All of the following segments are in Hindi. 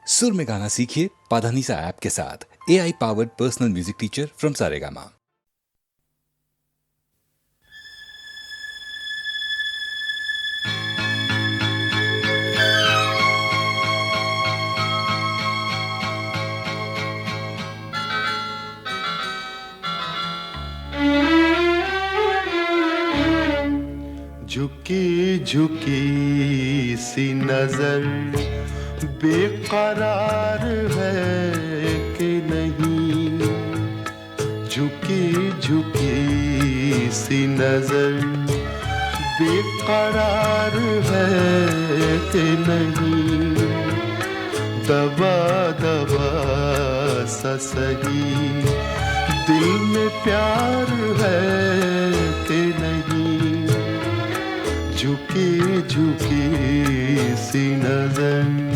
सुर में गाना सीखिए पाधानीसा ऐप के साथ। AI powered personal music teacher from Saregama. झुकी झुकी सी नजर बेकरार है कि नहीं, झुकी झुकी सी नजर बेकरार है कि नहीं, दबा दबा सा सही दिल में प्यार है कि नहीं, झुकी झुकी सी नजर।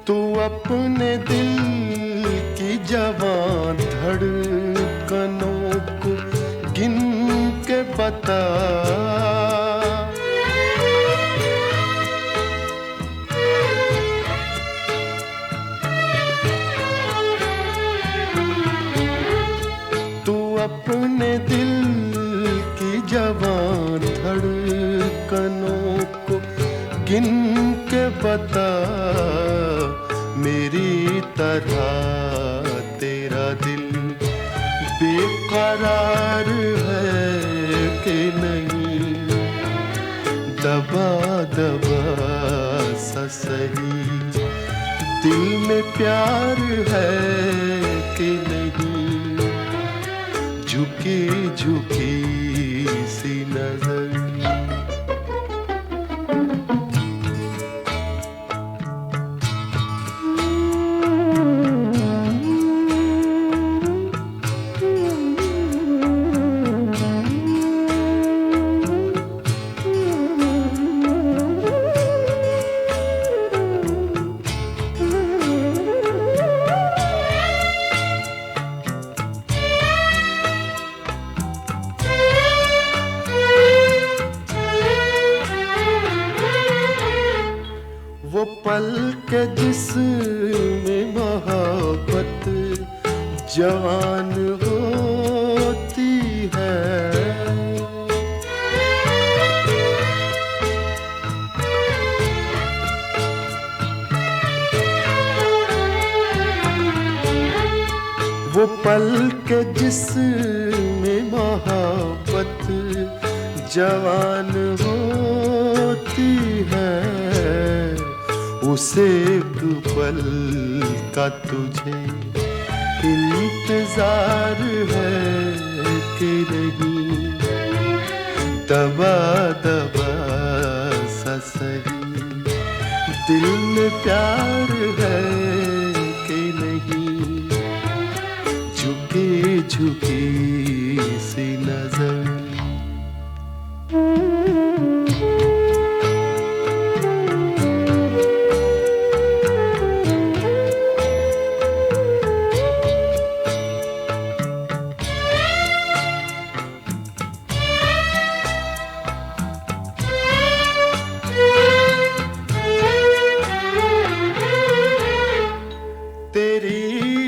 तू अपने दिल की जवान धड़कनों को गिन के बता, तू अपने दिल की जवान धड़कनों को गिन के बता, मेरी तरह तेरा दिल बेकरार है कि नहीं, दबा दबा सा सही दिल में प्यार है कि नहीं, झुकी झुकी सी नजर। वो पल के जिसमें मोहब्बत जवान होती है, वो पल के जिसमें मोहब्बत जवान होती है, उसे एक पल का तुझे इंतजार है कि नहीं, दबा दबा सा सही दिल में प्यार है कि नहीं, झुकी झुकी सी नजर। तेरी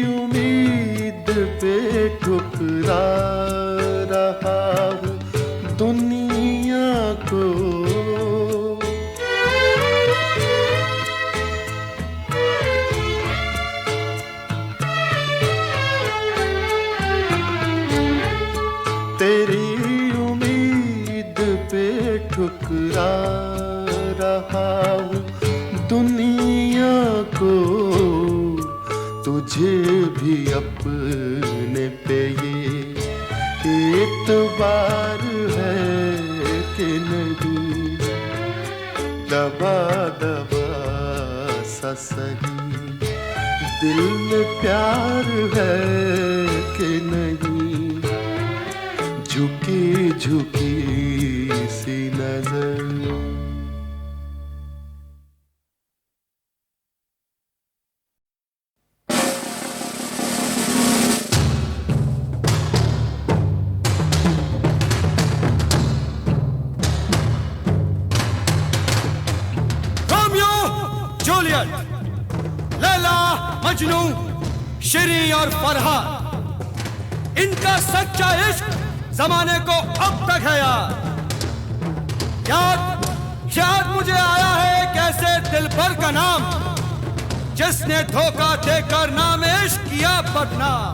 उम्मीद पे ठुकरा रहा हूँ दुनिया को, तेरी उम्मीद पे ठुकरा रहा हूँ दुनिया को, तुझे भी अपने पे ये एतबार है कि नहीं, दबा दबा सा सही दिल में प्यार है कि नहीं, झुकी झुकी सी नजर। जूलियट, लैला, मजनू, शेरी और फरहाद, इनका सच्चा इश्क जमाने को अब तक है याद। याद मुझे आया है कैसे दिलबर का नाम, जिसने धोखा देकर नाम इश्क किया बदनाम।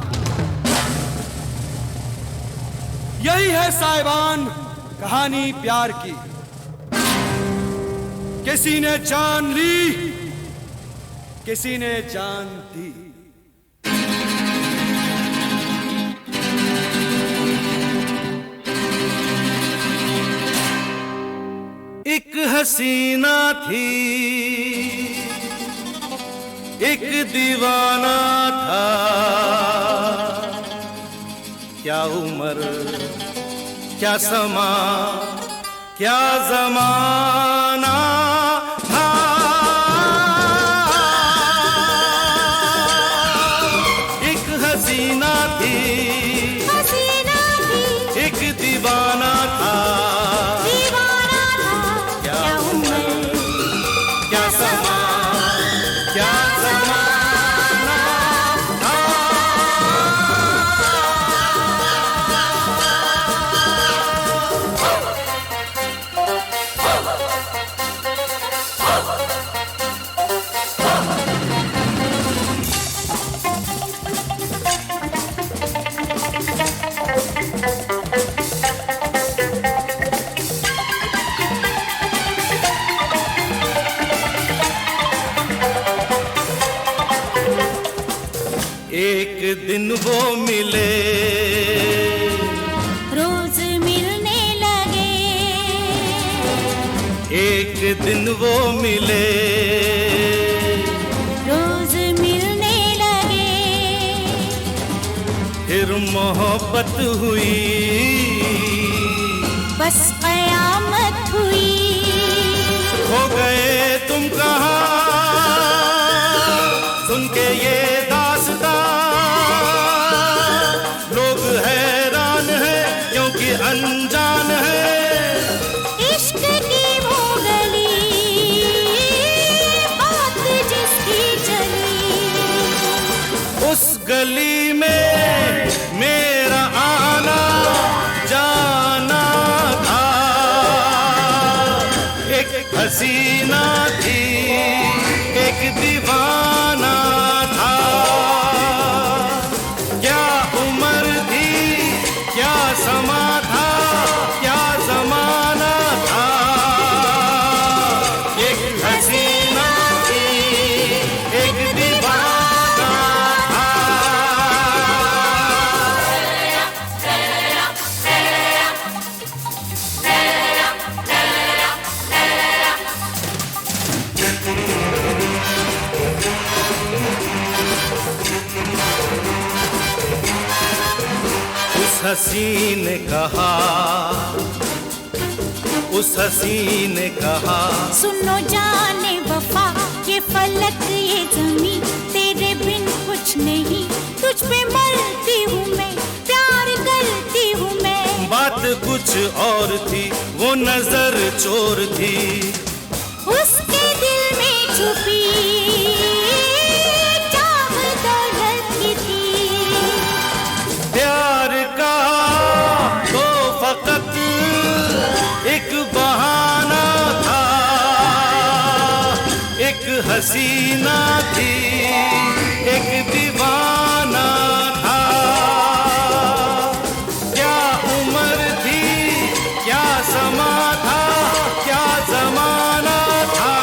यही है साहिबान कहानी प्यार की, किसी ने जान ली, किसी ने जान दी। एक हसीना थी, एक दीवाना था, क्या उम्र, क्या समा, क्या जमाना था। एक हसीना थी, एक दीवाना था, क्या उम्र, क्या समा, क्या जमाना था। एक दिन वो मिले, रोज मिलने लगे। एक दिन वो मिले, रोज मिलने लगे। फिर मोहब्बत हुई, बस कयामत हुई। खो गए तुम कहाँ, सुन के ये दास्तां, लोग हैरान हैं क्योंकि अनजान है। इश्क की वो गली, बात जिसकी चली, उस गली में मेरा आना जाना था। एक हसीना थी, एक दीवाना था, क्या उम्र थी, क्या समा था, क्या जमाना था। एक हसीना थी, एक दीवाना था। उस हसी ने कहा, उस हसी ने कहा, सुनो जाने वफा, ये फलक ये जमी, तेरे बिन कुछ नहीं, तुझ पे मरती हूँ मैं, प्यार करती हूँ मैं। बात कुछ और थी, वो नजर चोर थी, उसके दिल में छुपी चाह दौलत की थी। प्यार का तो फकत एक बहाना था। एक हसीना थी, एक दीवाना था, क्या उम्र थी, क्या समा था, क्या जमाना था।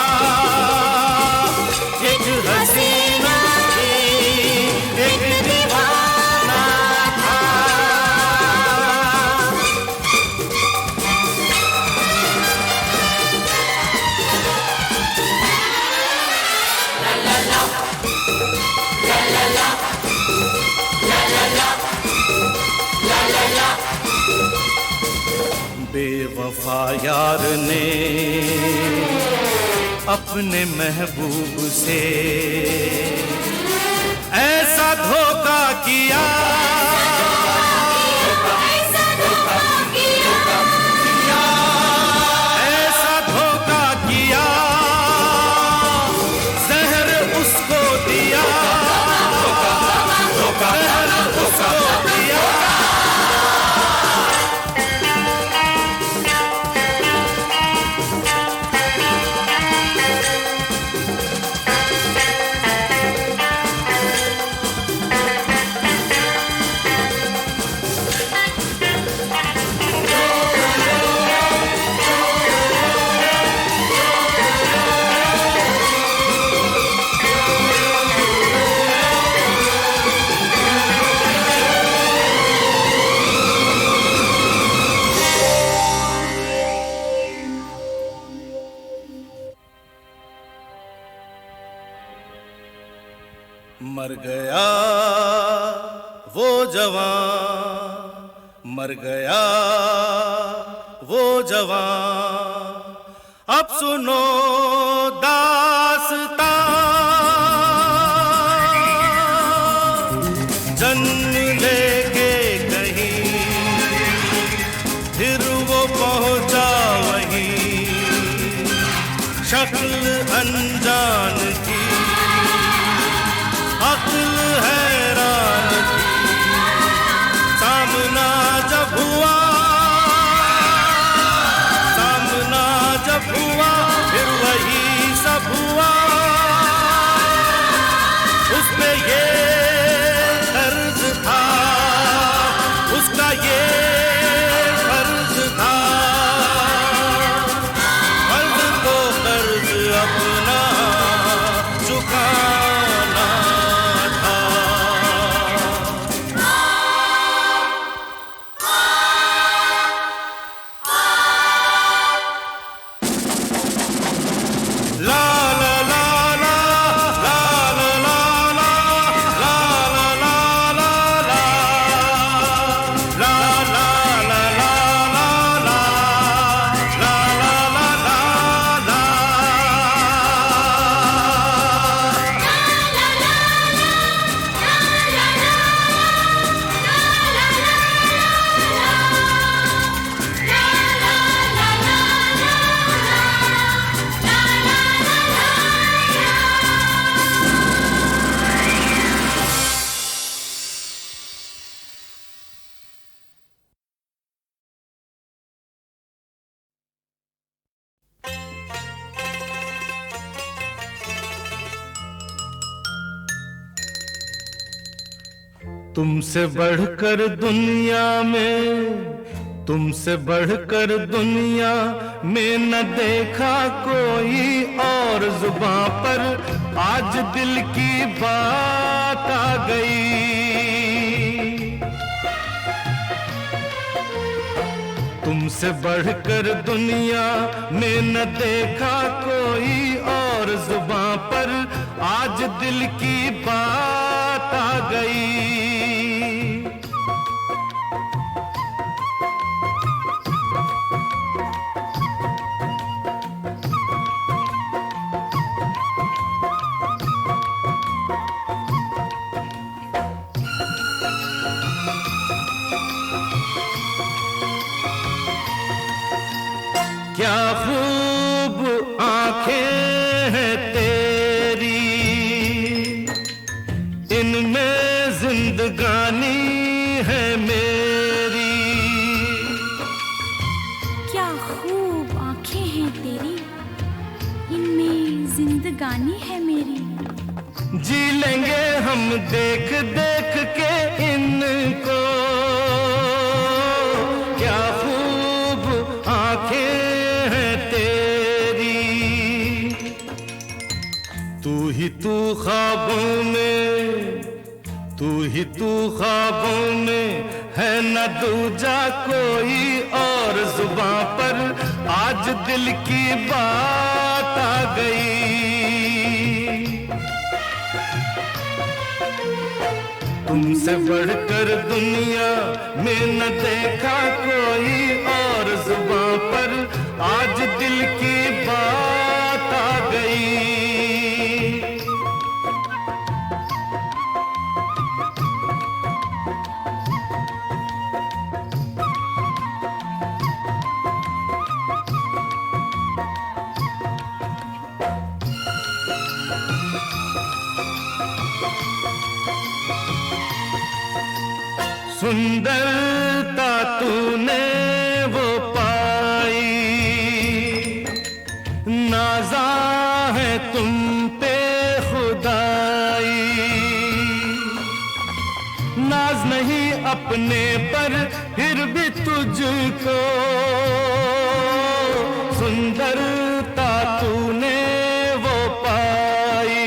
एक हसीना थी, एक दीवाना था। बेवफा यार ने अपने महबूब से ऐसा धोखा किया, ऐसा धोखा किया, जहर उसको दिया, जहर उसको दिया। मर गया वो जवान, मर गया वो जवान, अब सुनो दास्तां। जन्म लेके कहीं फिर वो पहुंचा वहीं, शक्ल अनजान की, अक्ल हैरान थी। सामना जब हुआ, सामना जब हुआ, फिर वही सब हुआ। उसमें ये कर्ज था, उसका ये फर्ज था, फर्ज को कर्ज अपना चुकाना था। ला ला ला ला ला ला ला ला ला ला ला ला ला ला ला ला ला तुमसे बढ़कर दुनिया में, तुमसे बढ़कर दुनिया में न देखा कोई और। जुबां पर आज दिल की बात आ गई। तुमसे बढ़कर दुनिया में न देखा कोई और। जुबां पर आज दिल की बात आ गई। क्या खूब आंखें हैं तेरी, इनमें जिंदगानी है मेरी। क्या खूब आंखें हैं तेरी, इनमें जिंदगानी है मेरी। जी लेंगे हम देख देख के इनको। क्या खूब आंखें हैं तेरी, तू ही तू ख्वाबों में, तू ही तू ख्वाबों में है न दूजा कोई और। जुबां पर आज दिल की बात आ गई। तुमसे बढ़कर दुनिया में न देखा कोई और। जुबां सुंदरता तूने वो पाई, नाज़ा है तुम पे खुदाई। नाज नहीं अपने पर फिर भी तुझको सुंदरता तूने वो पाई।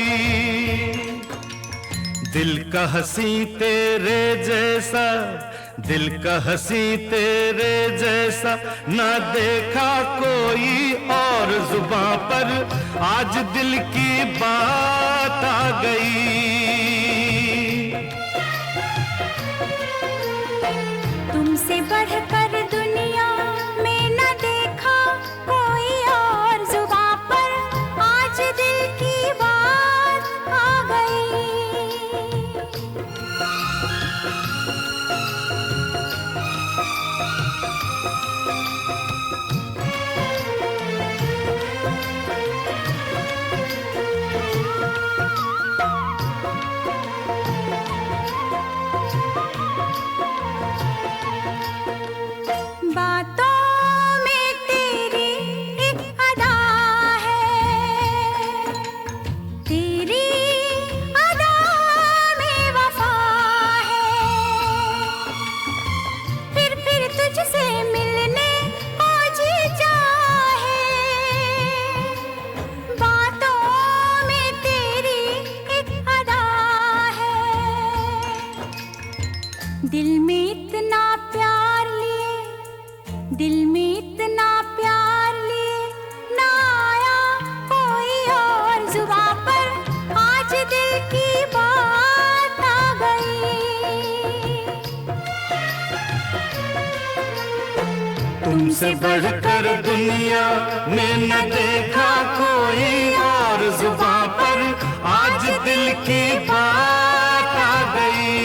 दिल का हंसी तेरे जैसा, दिल का हंसी तेरे जैसा ना देखा कोई और जुबां पर, आज दिल की बात आ गई। तुमसे बढ़कर दुनिया में न देखा कोई और जुबां पर, आज दिल की बात आ गई। बातों में तेरी एक अदा है, तेरी अदा में वफा है। फिर तुझसे मिलने को जी चाहे। बातों में तेरी एक अदा है, दिल में इतना प्यार लिए, दिल में इतना प्यार लिए ना आया कोई और जुबां पर, आज दिल की बात आ गई। तुमसे बढ़कर दुनिया में न देखा कोई और जुबां पर, आज दिल की बात आ गई।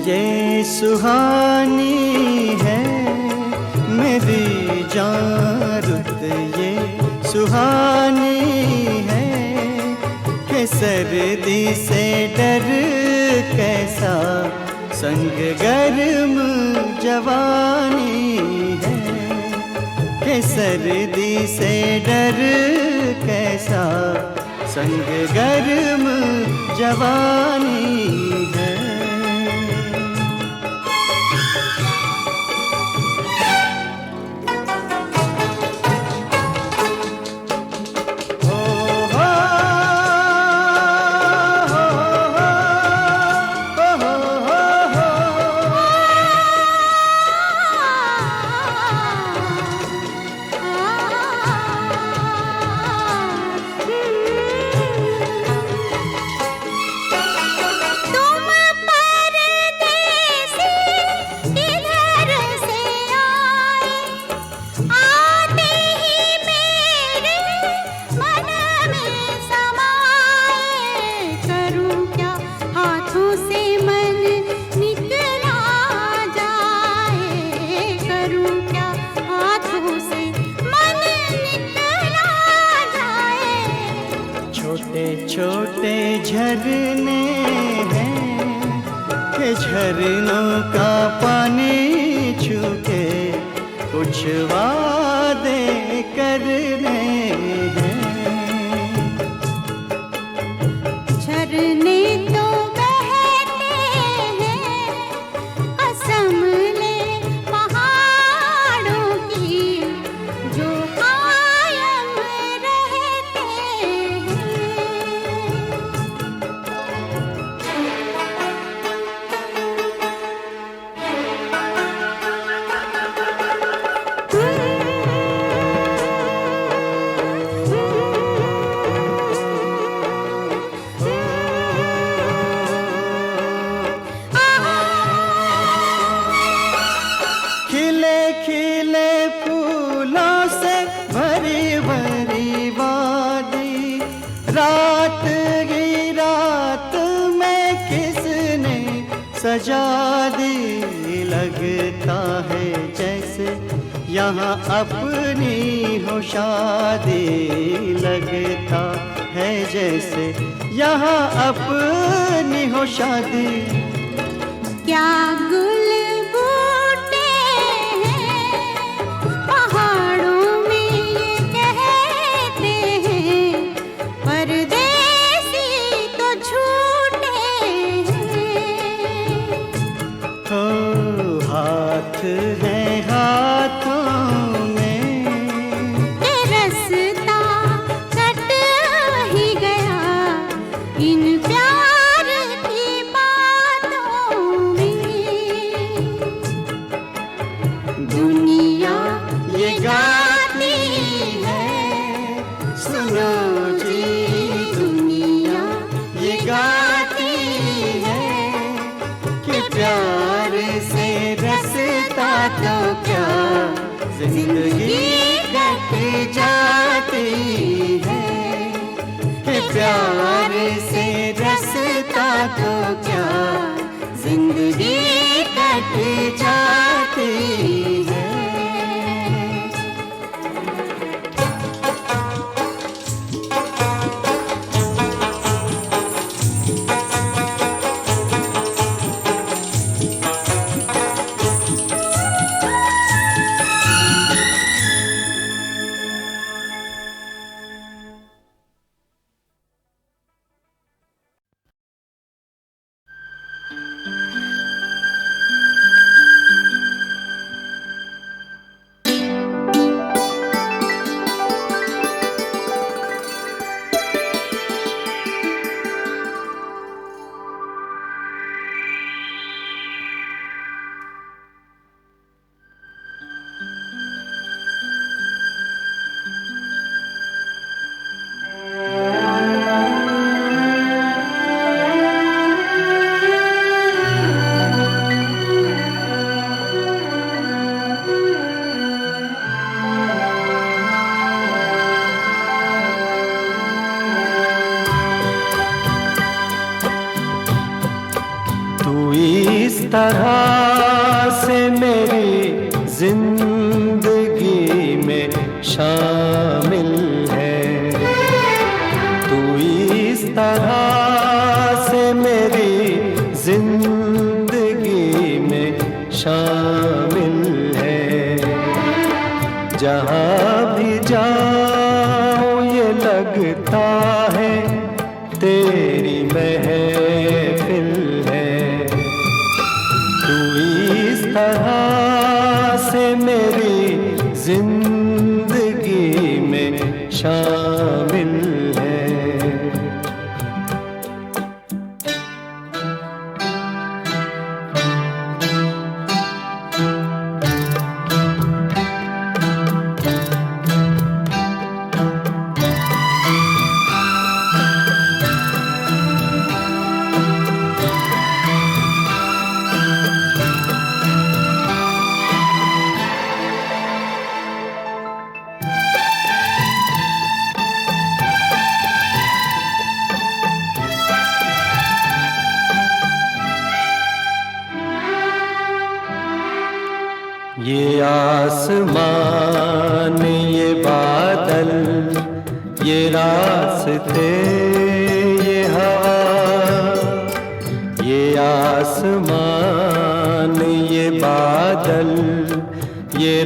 ये सुहानी है मेरी जान, रुत ये सुहानी है कि सर्दी से डर कैसा, संग गर्म जवानी है कि सर्दी से डर कैसा, संग गर्म जवानी है। तुम छोटे झरने हैं कि झरनों का पानी छूके कुछ वादे करने हैं। झरने तो बहते हैं, कसम ले पहाड़ों की जो कायम रहते हैं। खिले खिले फूलों से भरी भरी वादी, रात की रात में किसने सजा दी। लगता है जैसे यहाँ अपनी हो शादी, लगता है जैसे यहाँ अपनी हो शादी। क्या गुल बूटे हैं पहाड़ों में ये कहते हैं, परदेसी तो झूठे हैं। हो हाथ है हाथों में ये रास्ता कट ही गया इन प्यार की बातों में। दुनिया ये गाती है, सुनो जी दुनिया ये गाती है कि प्यार से रसता तो क्या जिंदगी कट जाती है। कि प्यार से रसता तो क्या जिंदगी कट जाती है। इस तरह से मेरी जिंदगी में शामिल है, तू इस तरह से मेरी जिंदगी में शामिल है। जहाँ भी जाऊँ ये लगता है तेरी महफिल है। तू इस तरह से मेरी जिंदगी में शामिल है। ये आसमान, ये बादल, ये रास्ते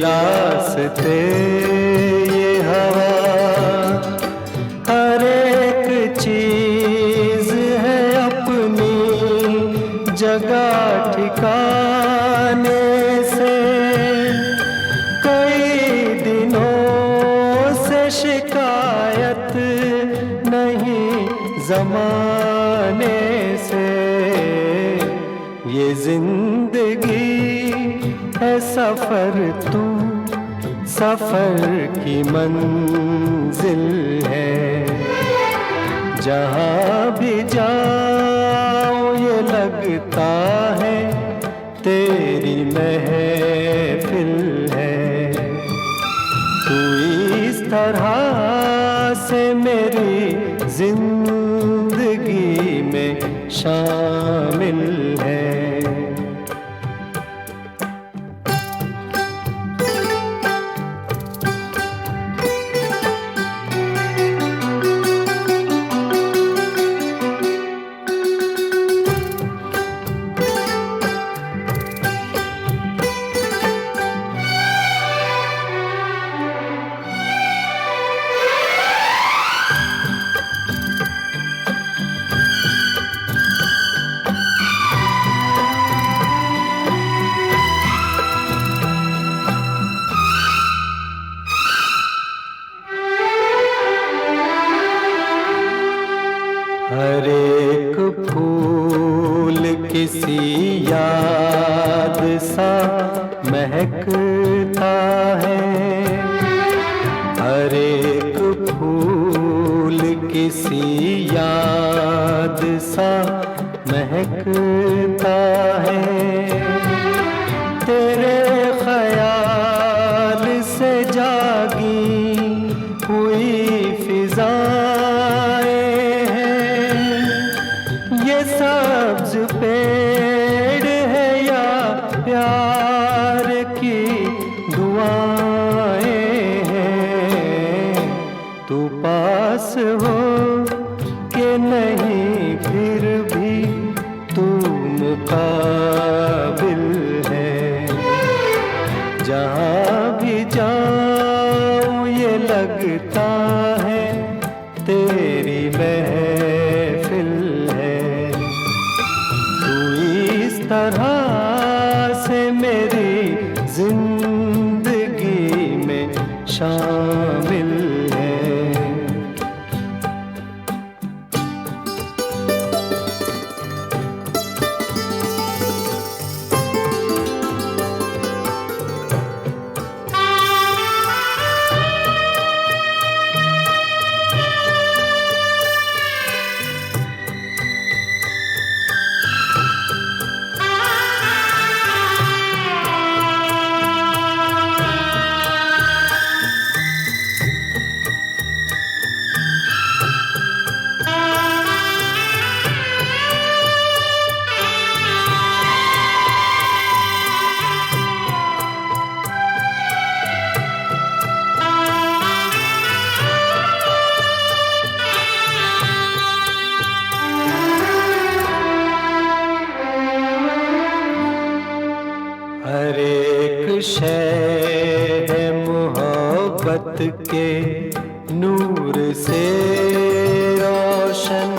रास्ते ये हवा, हर एक चीज है अपनी जगह ठिकाने से। कई दिनों से शिकायत नहीं जमाने से। ये जिंदगी है सफर, तू सफर की मंजिल है। जहाँ भी जाऊं ये लगता है तेरी महफिल है। तू इस तरह से मेरी जिंदगी में शामिल है। हर एक फूल किसी याद सा महकता है। हर एक फूल किसी याद सा महकता है। तेरे ख्याल से जागी हुई फिजाएं हैं। ये सब्ज पेड़ है या प्यार की दुआएं हैं। तू पास हो के नहीं फिर भी तू मुकाबिल है। जहाँ भी जाऊं ये लगता है तेरी महफिल है। तू इस तरह से मेरी जिंदगी में शामिल है। हर एक शय है मोहब्बत के नूर से रोशन।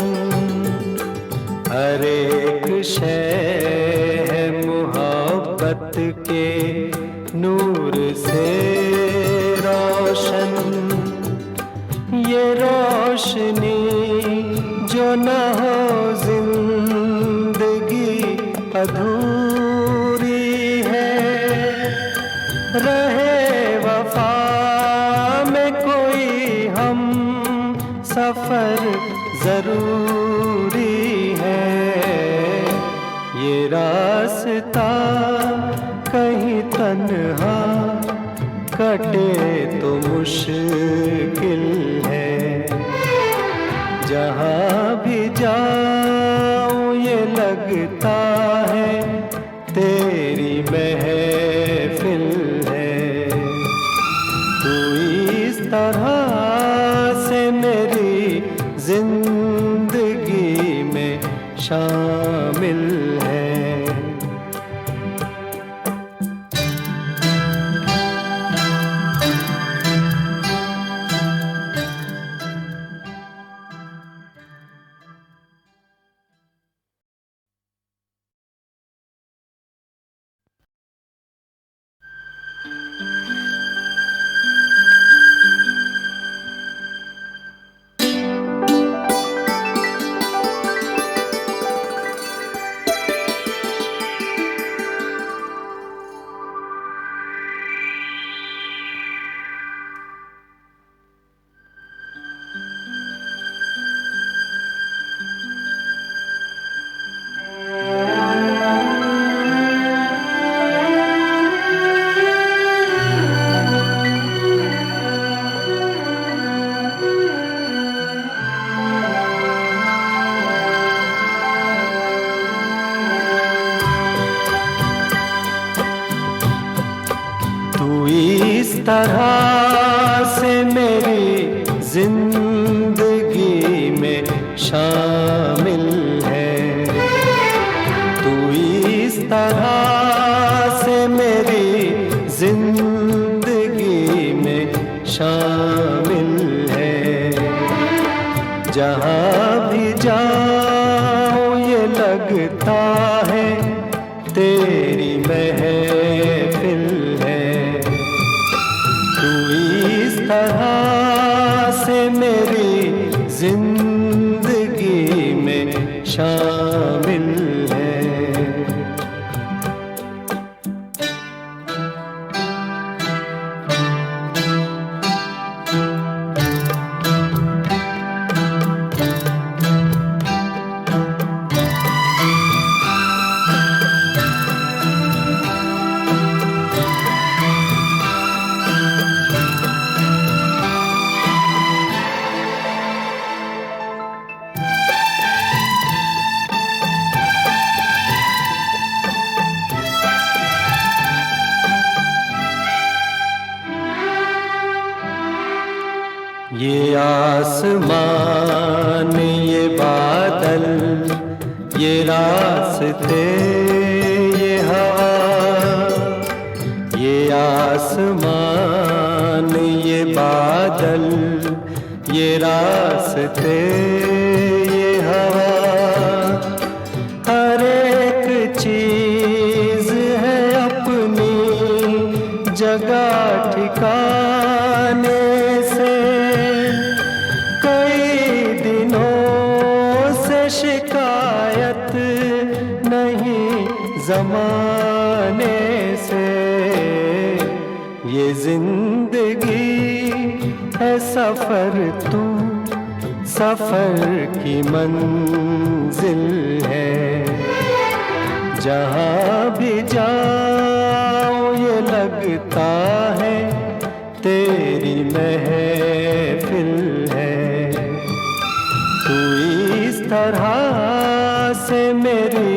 हर एक शय है मोहब्बत के नूर से रोशन। ये रोशनी जो न हो जिंदगी अधूरी है। रहे वफा में कोई हम सफर जरूरी है। ये रास्ता कहीं तन्हा कटे तो मुश्किल है। जहाँ भी जाऊं ये लगता है तेरी महफिल है। तू इस तरह से मेरी जिंदगी में शामिल है। तरह से मेरी जिंदगी में शामिल है। तू इस तरह से मेरी जिंदगी में शामिल है। जहाँ भी जाऊँ ये लगता है तेरी महफिल है। तू इस तरह से मेरी जिंदगी में शामिल है। ये आसमान, ये बादल, ये रास्ते, ये हवा। ये आसमान, ये बादल, ये रास्ते, ये हवा। हर एक चीज है अपनी जगह ठिकाने से। कई दिनों से शिकायत नहीं जमाने से। ये जिंदगी है सफर, तू सफर की मंजिल है। जहाँ भी जाऊँ ये लगता है तेरी महफिल है। तू इस तरह से मेरी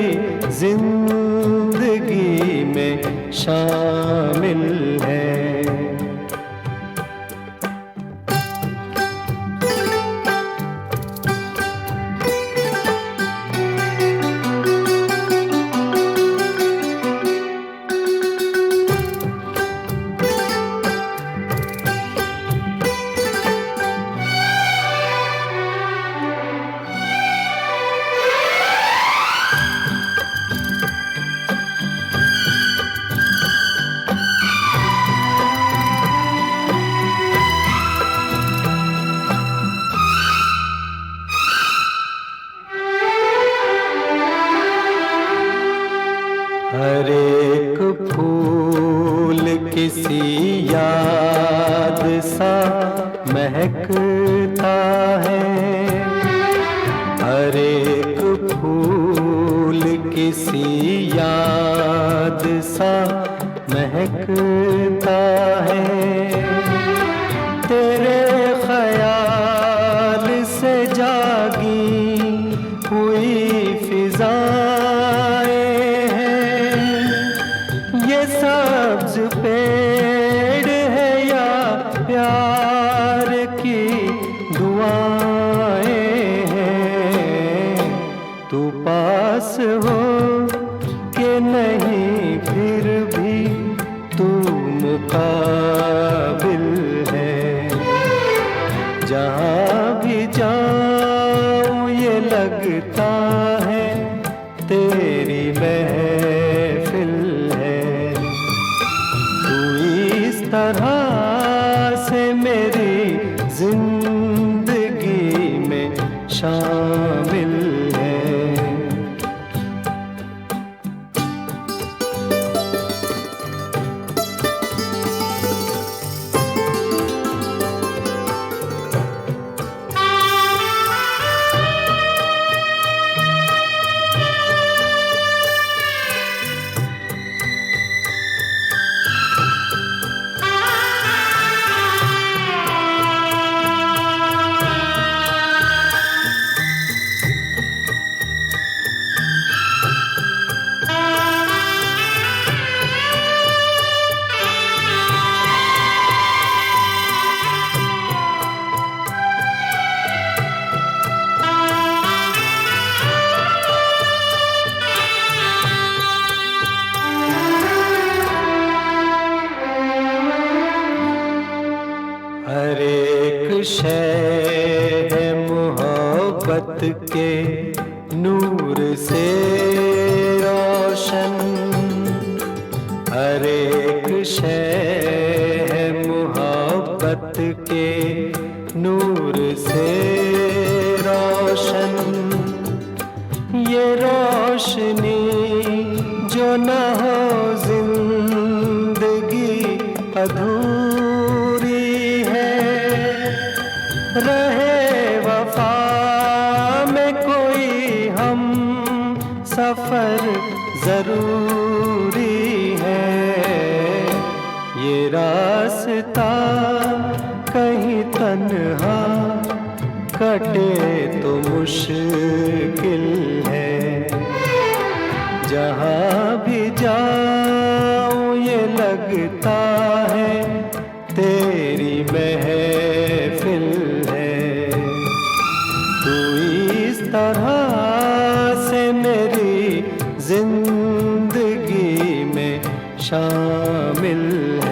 जिंदगी में शामिल है। हर एक फूल किसी याद सा महकता है। हर एक फूल किसी याद सा महकता है। तेरे ख्याल से जागी हुई फिजाएं हैं। ये सब्ज पेड़ है या प्यार की दुआएं हैं। तू पास हो के नहीं फिर भी तू मुकाबिल है। जहाँ भी जाऊँ ये लगता है तेरी महफिल है। तू इस तरह से मेरी जिंदगी में शामिल है। के नूर से रोशन, हर एक शय है मोहब्बत के नूर से रोशन। ये रोशनी जो न हो जिंदगी अधूरी है, रहे वफा में कोई हम सफर जरूरी है। ये रास्ता कहीं तन्हा कटे तो मुश्किल है, जहाँ भी जाऊं ये लगता है तेरी महफिल है। तू इस तरह से मेरी जिंदगी में शामिल है।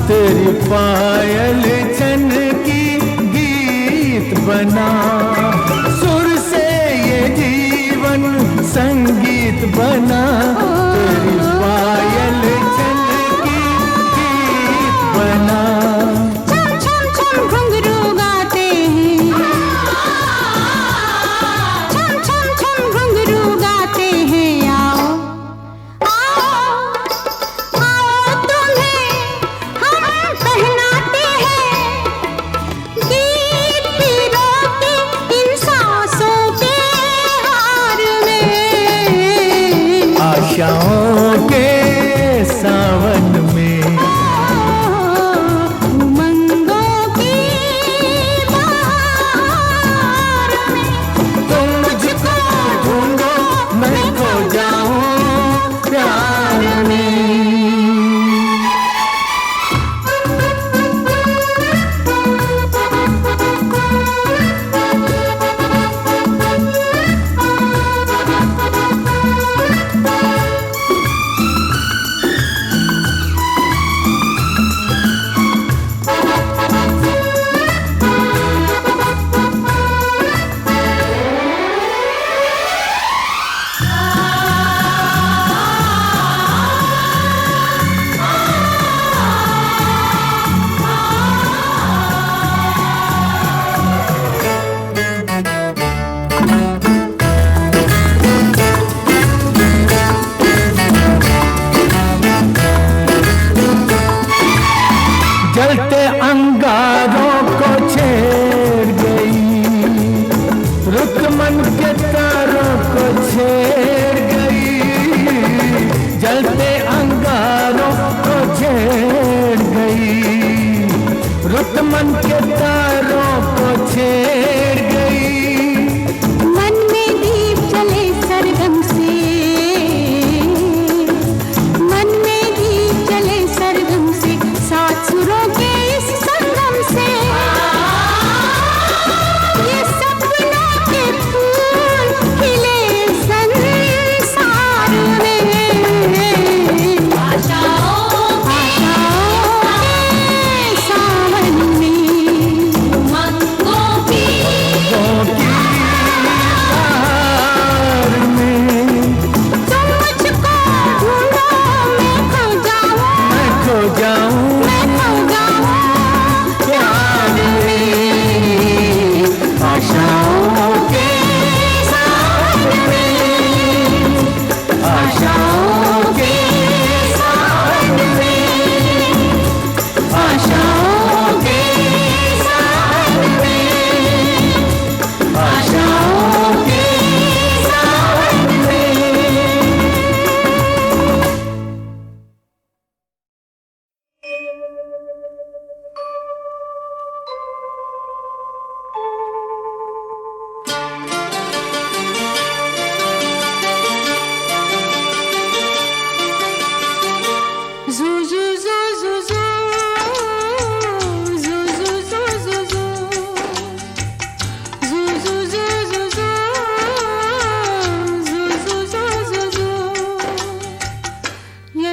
तेरी पायल चन की गीत बना, सुर से ये जीवन संगीत बना। तेरी पायल चन की गीत बना। छम छम छम घुंघरू गाते हैं, छम छम छम घुंघरू गाते हैं। आओ आओ आओ तुम्हें हम पहनाते हैं गीत पीरों के इन सांसों के हार में। आशाओं के सावन में, उमंगों की बहार में तुम मुझको ढूंढो मैं खो जाऊं प्यार में।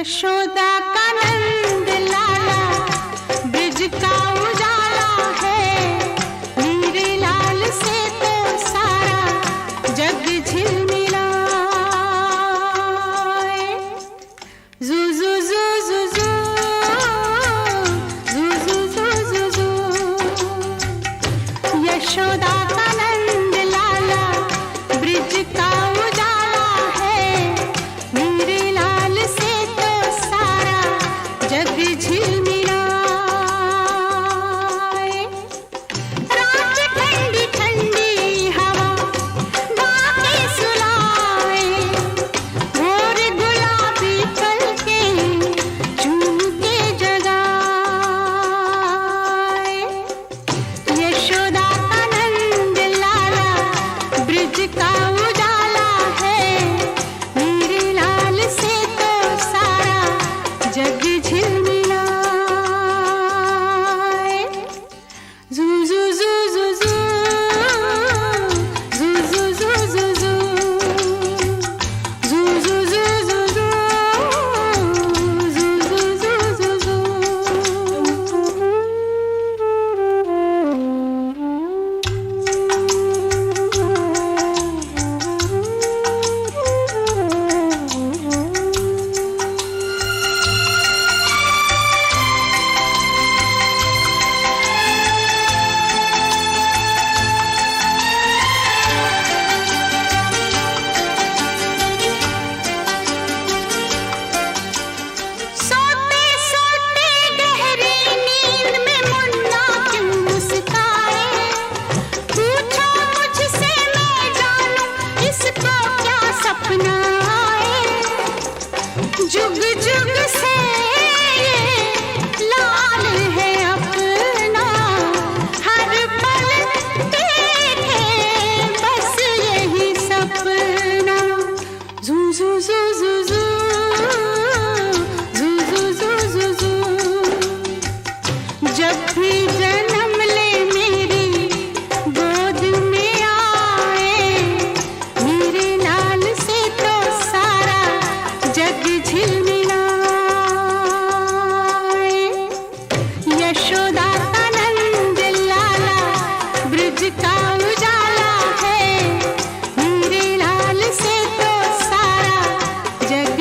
यशोदा का नंद लाला ब्रिज का उजाला है, मेरे लाल से तो सारा जग झिलमिलाए। जू जू जू जू जू जू जू जू जू जू यशोदा का नंद लाला ब्रिज का उजाला है, मेरे लाल से तो सारा जग झिलमिलाए। रात ठंडी ठंडी हवा गाके सुलाए, भोर गुलाबी पलके चूम के जगाए। यशोदा का नंद लाला ब्रिज का उजाला है, मेरे लाल से तो सारा जग झिलमिलाए। जू जू जू जू जू जू जू जू जू जू जू जू जू जू जू जू जू जू सोते सोते गहरी नींद में मुन्ना क्यों मुस्काए, पूछो मुझसे मैं जानूं इसको क्या सपना आए। जुग जुग से ये लाल है अपना, हर पल देखे बस यही सपना। जू जू जू जू जू जू जू जू जू जू जब भी जन्म ले मेरी गोद में आए, मेरे लाल से तो सारा जग झिलमिलाए। यशोदा का नंद लाला ब्रिज का उजाला है, मेरे लाल से तो सारा जग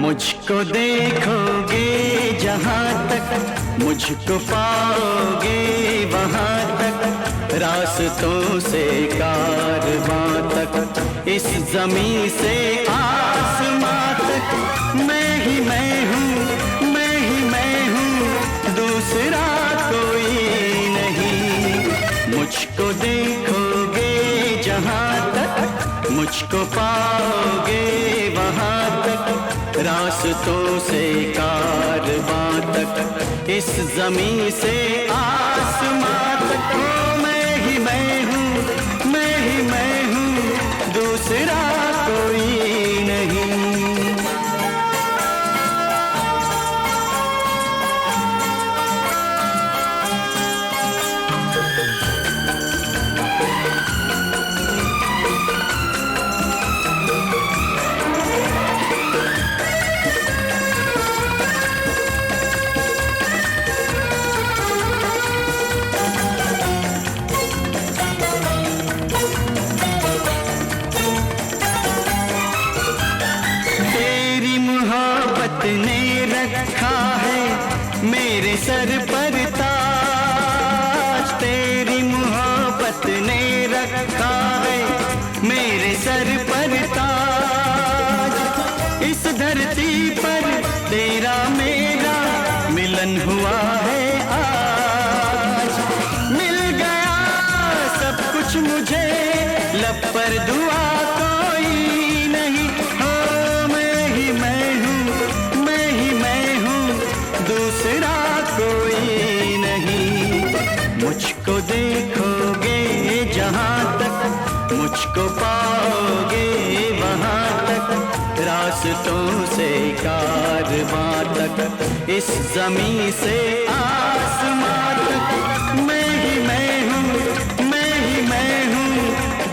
मुझको देखोगे जहाँ तक, मुझको पाओगे वहाँ तक, रास्तों से कारवां तक, इस जमीन से आसमां तक, मैं ही मैं हूँ, मैं ही मैं हूँ, दूसरा कोई नहीं। मुझको देखोगे जहाँ तक, मुझको पाओगे वहाँ तक, रास्तों से कारवां तक, इस जमीन से आसमां तक, मैं ही मैं हूँ, मैं ही मैं हूँ, दूसरा कोई नहीं। ने रखा है मेरे सर पर ताज, तेरी मोहब्बत ने रखा है मेरे सर पर ताज, इस धरती पर तेरा मेरा मिलन हुआ है आज, मिल गया सब कुछ मुझे, लब पर दुआ कोई नहीं, हो मैं ही मैं हूँ, दूसरा कोई नहीं। मुझको देखोगे जहाँ तक, मुझको पाओगे वहाँ तक, रास्तों से कारवां तक, इस जमीन से आसमां तक, मैं ही मैं हूँ, मैं ही मैं हूँ,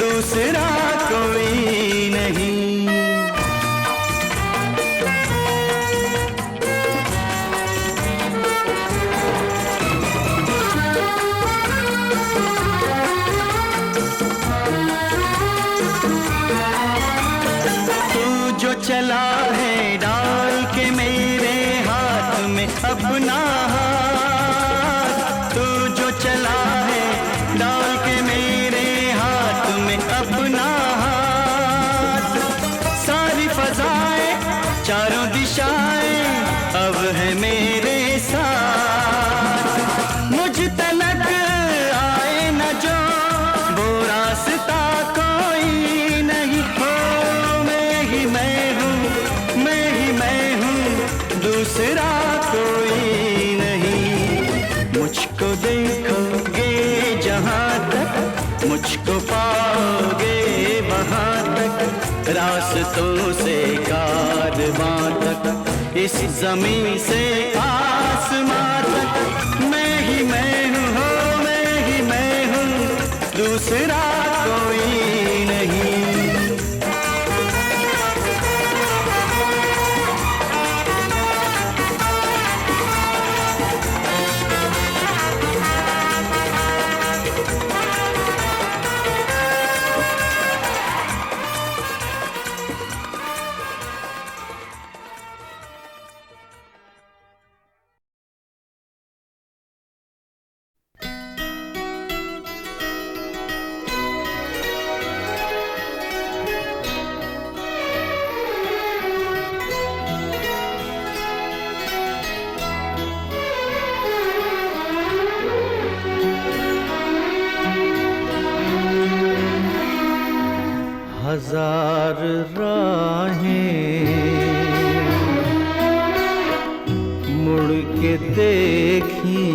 दूसरा कोई नहीं। चला है डाल के मेरे हाथ में अपना हाथ, तू जो चला है डाल के मेरे हाथ में अपना हाथ, सारी फजाएं चारों दिशाएं अब है मेरे साथ, मुझ तलक आए न जो वो रास्ता कोई नहीं, हो मैं ही मैं हूँ, मैं ही मैं हूँ, दूसरा कोई नहीं। मुझको देखोगे जहाँ तक, मुझको पाओगे वहाँ तक, रास्तों से कारवां तक, इस जमीन से आसमां तक, मैं ही मैं हूँ, हो मैं ही मैं हूँ, दूसरा कोई नहीं। हजार राहें मुड़ के देखी,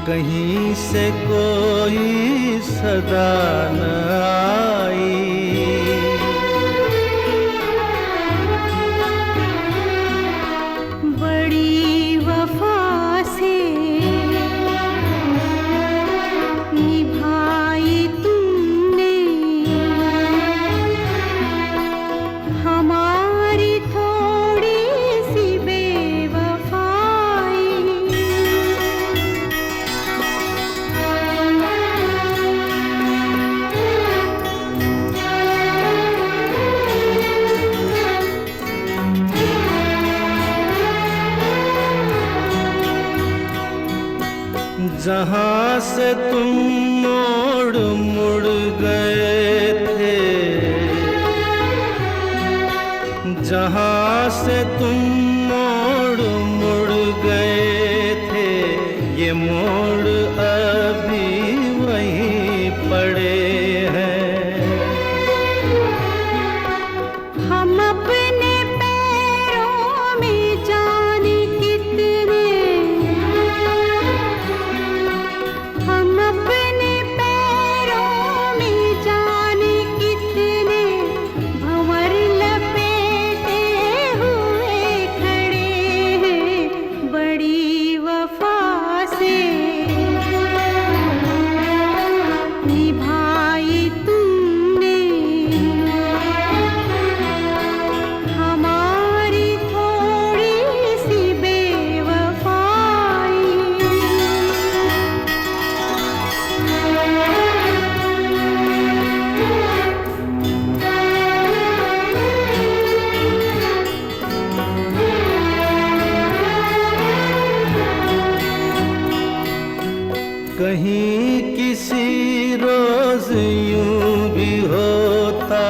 कहीं से कोई सदा न आई, बड़ी वफा से निभाई तुमने हमारी थोड़ी सी बेवफाई, जहाँ से तुम मोड़ मुड़ गए थे, जहाँ से तुम मोड़ मुड़ गए थे, ये मोड़ अभी वहीं पड़े हैं। हम अपने पैरों में जाने कितने, हम अपने पैरों में जाने कितने भंवर लपेटे हुए खड़े हैं। बड़ी वफा से निभाई तुमने हमारी थोड़ी सी बेवफाई। कहीं किसी रोज यूं भी होता,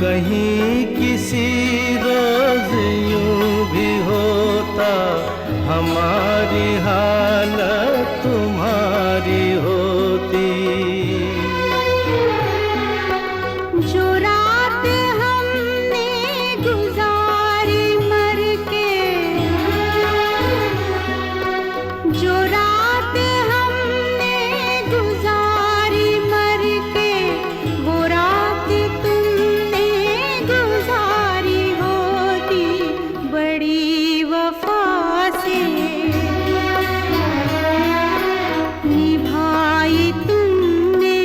कहीं किसी रोज यूं भी होता, हमारी हालत तुम्हारी होती। जो रात हमने गुजारी मर के, जो रात हमने गुजारी मर के, वो रात तुमने गुजारी होती। बड़ी वफा से निभाई तुमने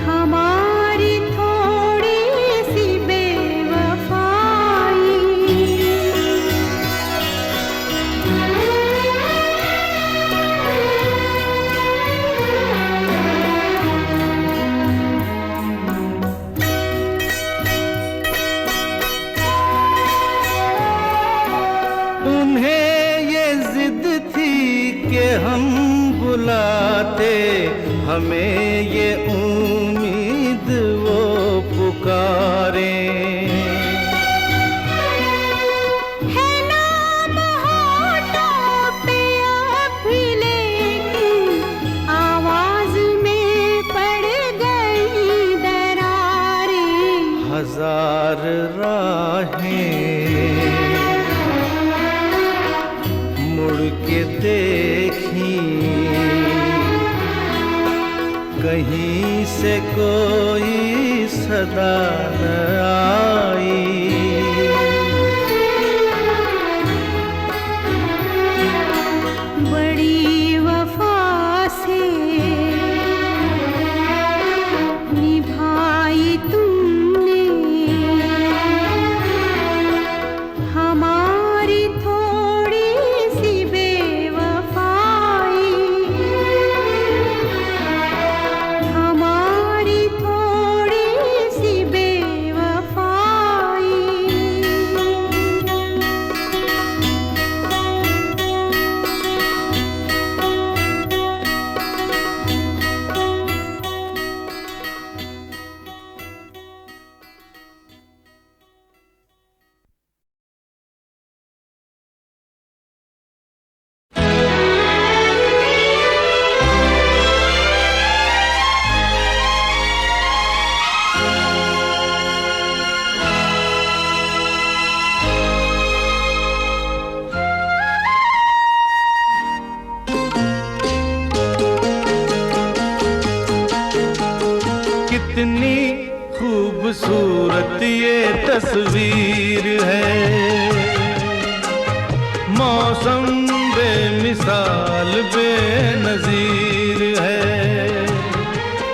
हमारी थोड़ी सी बेवफाई। उन्हें ये जिद थी कि हम बुलाते, हमें ये उम्मीद वो पुकारें। है नाम होठों पे अब भी, लेकिन आवाज में पड़ गई दरारें। हजार राहें मुड़ के देखी, कहीं से कोई सदा न आई। बड़ी वफा से निभाई तुमने हमारी थोड़ी सी बेवफाई। हमारी थोड़ी सी बेवफाई। कितनी खूबसूरत ये तस्वीर है, मौसम बेमिसाल बेनजीर है।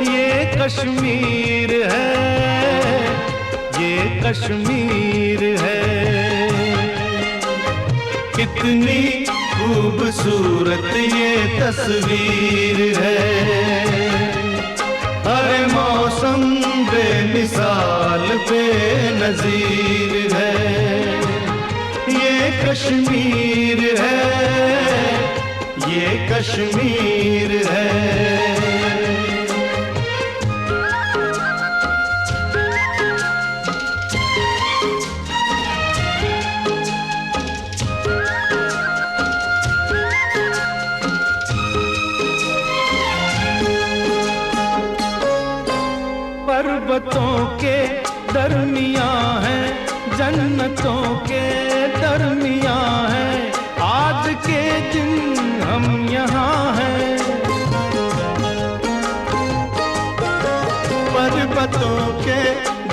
ये कश्मीर है, ये कश्मीर है। कितनी खूबसूरत ये तस्वीर है। अरे मौसम बेमिसाल बेनजीर है। ये कश्मीर है, ये कश्मीर है। पर्वतों के दरमियां है, जन्नतों के दरमियां है, आज के दिन हम यहाँ हैं। पर्वतों के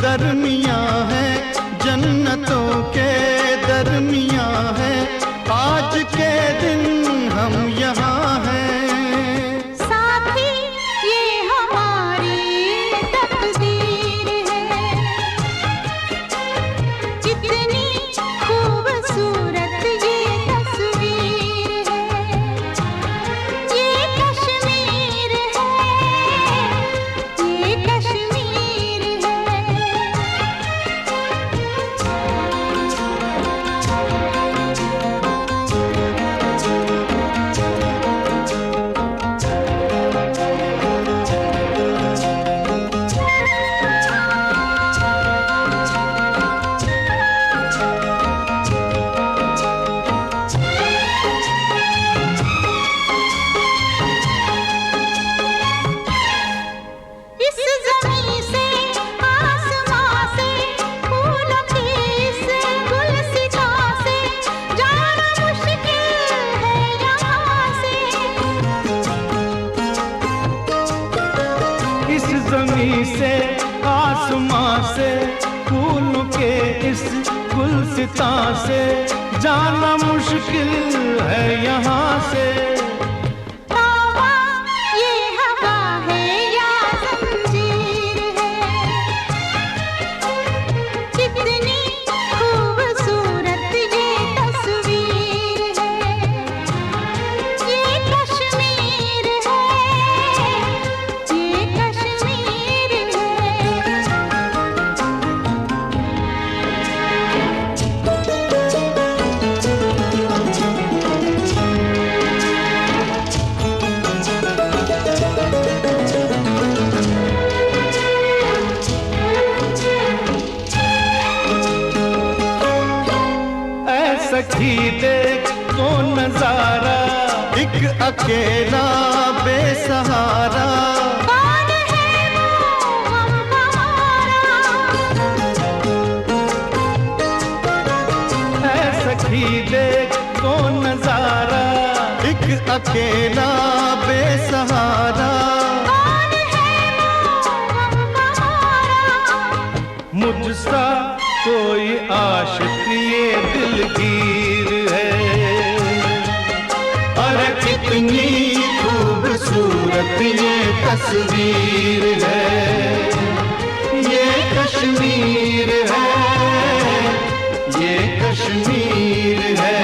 दरमियां है, जन्नतों के दरमियां है, आज के दिन हम यहाँ हैं। साथी ये हमारी तकदीर है, कितनी खूबसूरत ये तस्वीर है। ये कश्मीर है, ये कश्मीर है। इस ज़मीं से आसमां से फूलों की इस गुलसिता से जाना मुश्किल है यहाँ से। इस जमीन से आसमां से फूलों के इस गुलसिता से जाना मुश्किल है यहाँ से। हवा ये हवा है या ज़ंजीर है, कितनी खूबसूरत ये तस्वीर है। ये कश्मीर है, ये कश्मीर है। सखी देख तो नजारा, एक अकेला बेसहारा, कौन है वो हम हमारा? है सखी देख तो नजारा, एक अकेला बेसहारा। कौन है वो हम हमारा? मुझसा कोई आशिक ये दिलगीर है। अरे कितनी खूबसूरत ये तस्वीर है, ये कश्मीर है, ये कश्मीर है,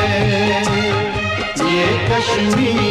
ये कश्मीर